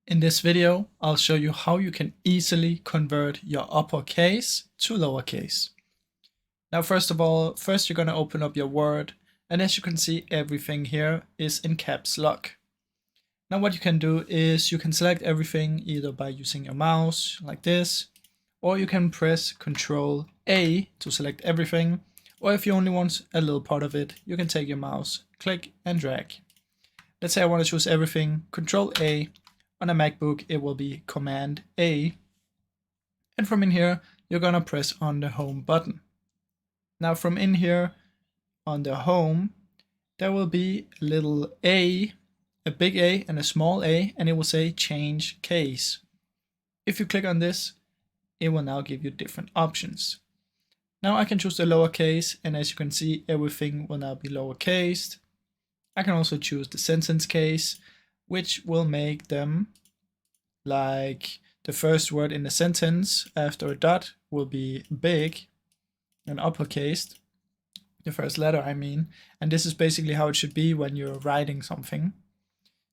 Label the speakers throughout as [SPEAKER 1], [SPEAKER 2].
[SPEAKER 1] In this video, I'll show you how you can easily convert your uppercase to lowercase. Now, first of all, you're going to open up your Word, and as you can see, everything here is in caps lock. Now, what you can do is you can select everything either by using your mouse like this, or you can press Ctrl A to select everything, or if you only want a little part of it, you can take your mouse, click and drag. Let's say I want to choose everything, Ctrl A. On a MacBook, it will be Command A. And from in here, you're going to press on the home button. Now from in here on the home, there will be a little A, a big A and a small a, and it will say change case. If you click on this, it will now give you different options. Now I can choose the lowercase, and as you can see, everything will now be lowercase. I can also choose the sentence case, which will make them like the first word in the sentence after a dot will be big and uppercase, the first letter I mean, and this is basically how it should be when you're writing something.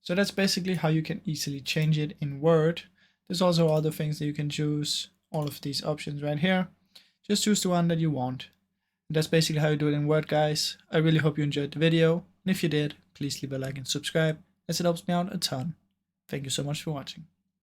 [SPEAKER 1] So that's basically how you can easily change it in Word. There's also other things that you can choose, all of these options right here. Just choose the one that you want. And that's basically how you do it in Word, guys. I really hope you enjoyed the video, and if you did, please leave a like and subscribe, as it helps me out a ton. Thank you so much for watching.